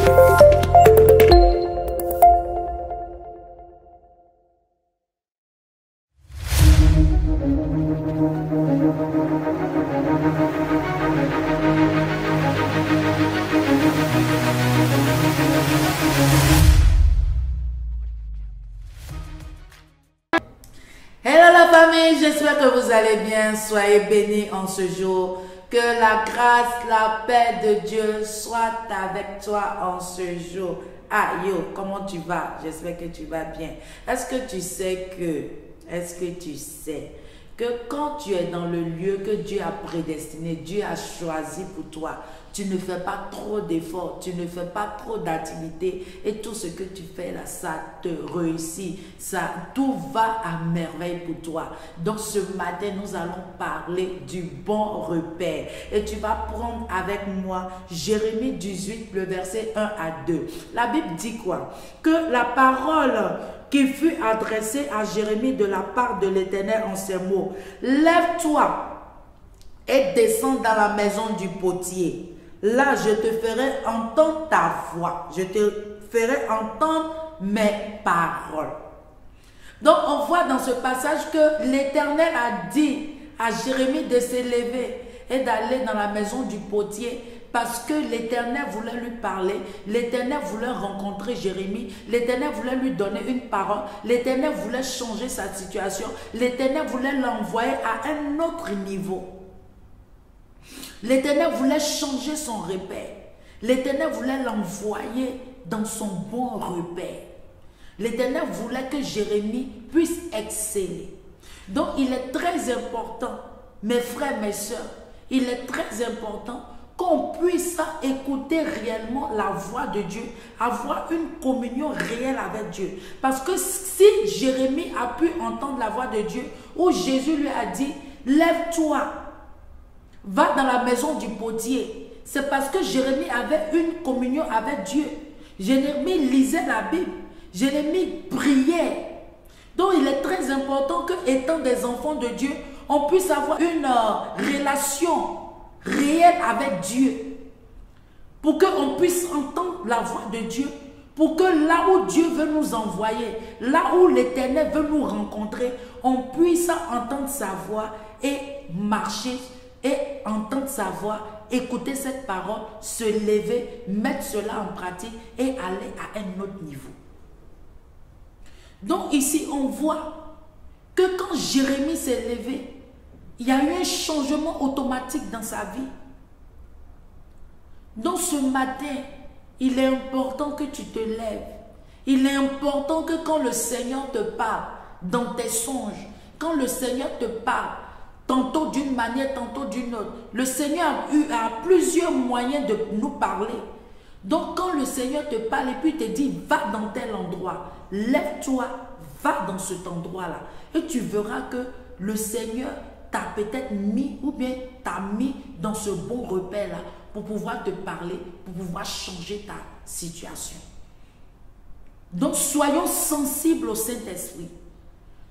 Hello la famille, j'espère que vous allez bien. Soyez bénis en ce jour. Que la grâce, la paix de Dieu soit avec toi en ce jour. Ah yo, comment tu vas? J'espère que tu vas bien. Est-ce que tu sais que quand tu es dans le lieu que Dieu a prédestiné, Dieu a choisi pour toi, tu ne fais pas trop d'efforts, tu ne fais pas trop d'activités et tout ce que tu fais là, ça te réussit, tout va à merveille pour toi. Donc ce matin, nous allons parler du bon repère et tu vas prendre avec moi Jérémie 18, le verset 1 à 2. La Bible dit quoi? Que la parole qui fut adressée à Jérémie de la part de l'Éternel en ces mots: lève-toi et descends dans la maison du potier. Là, je te ferai entendre ta voix. Je te ferai entendre mes paroles. Donc, on voit dans ce passage que l'Éternel a dit à Jérémie de s'élever et d'aller dans la maison du potier parce que l'Éternel voulait lui parler. L'Éternel voulait rencontrer Jérémie. L'Éternel voulait lui donner une parole. L'Éternel voulait changer sa situation. L'Éternel voulait l'envoyer à un autre niveau. L'Éternel voulait changer son repère. L'Éternel voulait l'envoyer dans son bon repère. L'Éternel voulait que Jérémie puisse exceller. Donc, il est très important, mes frères, mes soeurs, il est très important qu'on puisse écouter réellement la voix de Dieu, avoir une communion réelle avec Dieu. Parce que si Jérémie a pu entendre la voix de Dieu, où Jésus lui a dit, lève-toi, va dans la maison du potier, c'est parce que Jérémie avait une communion avec Dieu. Jérémie lisait la Bible. Jérémie priait. Donc il est très important que, étant des enfants de Dieu, on puisse avoir une relation réelle avec Dieu. Pour qu'on puisse entendre la voix de Dieu. Pour que là où Dieu veut nous envoyer, là où l'Éternel veut nous rencontrer, on puisse entendre sa voix et marcher et entendre sa voix, écouter cette parole, se lever, mettre cela en pratique et aller à un autre niveau. Donc ici, on voit que quand Jérémie s'est levé, il y a eu un changement automatique dans sa vie. Donc ce matin, il est important que tu te lèves. Il est important que quand le Seigneur te parle dans tes songes, quand le Seigneur te parle, tantôt d'une manière, tantôt d'une autre. Le Seigneur a plusieurs moyens de nous parler. Donc quand le Seigneur te parle et puis te dit, va dans tel endroit, lève-toi, va dans cet endroit-là. Et tu verras que le Seigneur t'a peut-être mis ou bien t'a mis dans ce bon repère-là pour pouvoir te parler, pour pouvoir changer ta situation. Donc soyons sensibles au Saint-Esprit.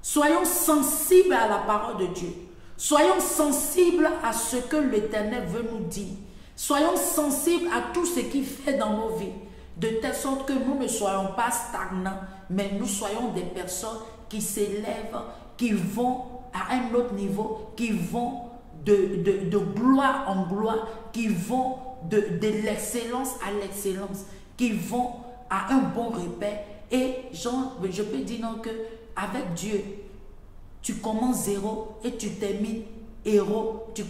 Soyons sensibles à la parole de Dieu. Soyons sensibles à ce que l'Éternel veut nous dire. Soyons sensibles à tout ce qu'il fait dans nos vies. De telle sorte que nous ne soyons pas stagnants, mais nous soyons des personnes qui s'élèvent, qui vont à un autre niveau, qui vont de gloire en gloire, qui vont de l'excellence à l'excellence, qui vont à un bon repère. Et je peux dire non que avec Dieu, tu commences zéro et tu termines héros, tu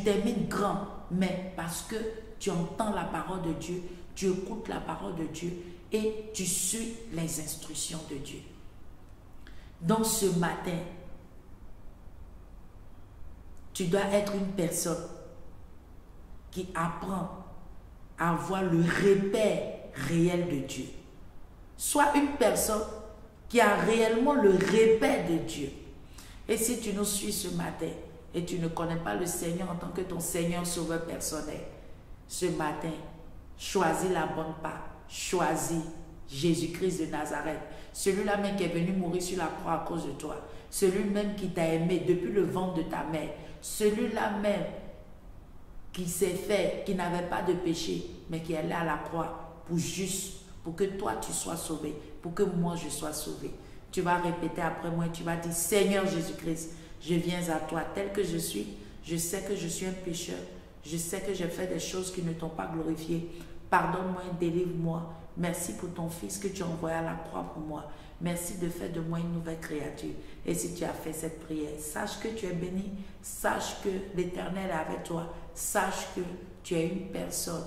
termines grand. Mais parce que tu entends la parole de Dieu, tu écoutes la parole de Dieu et tu suis les instructions de Dieu. Donc ce matin, tu dois être une personne qui apprend à voir le repère réel de Dieu. Sois une personne qui a réellement le repère de Dieu. Et si tu nous suis ce matin et tu ne connais pas le Seigneur en tant que ton Seigneur sauveur personnel, ce matin, choisis la bonne part. Choisis Jésus-Christ de Nazareth. Celui-là même qui est venu mourir sur la croix à cause de toi. Celui-même qui t'a aimé depuis le ventre de ta mère. Celui-là même qui s'est fait, qui n'avait pas de péché, mais qui est allé à la croix pour juste, pour que toi tu sois sauvé, pour que moi je sois sauvé. Tu vas répéter après moi, tu vas dire, Seigneur Jésus-Christ, je viens à toi tel que je suis. Je sais que je suis un pécheur. Je sais que j'ai fait des choses qui ne t'ont pas glorifié. Pardonne-moi et délivre-moi. Merci pour ton Fils que tu as envoyé à la croix pour moi. Merci de faire de moi une nouvelle créature. Et si tu as fait cette prière, sache que tu es béni. Sache que l'Éternel est avec toi. Sache que tu es une personne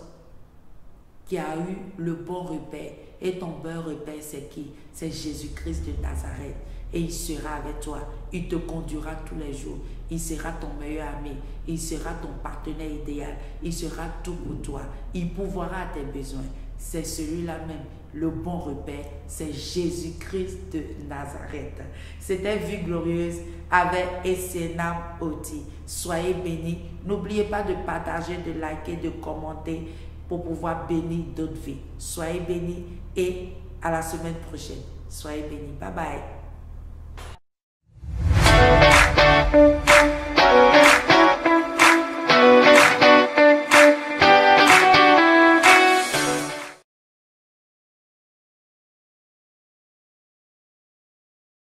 qui a eu le bon repère. Et ton bon repère, c'est qui? C'est Jésus-Christ de Nazareth. Et il sera avec toi. Il te conduira tous les jours. Il sera ton meilleur ami. Il sera ton partenaire idéal. Il sera tout pour toi. Il pourvoira à tes besoins. C'est celui-là même. Le bon repère, c'est Jésus-Christ de Nazareth. C'était Vue Glorieuse avec Essenam Oti. Soyez bénis. N'oubliez pas de partager, de liker, de commenter pour pouvoir bénir d'autres vies. Soyez bénis et à la semaine prochaine. Soyez bénis. Bye bye.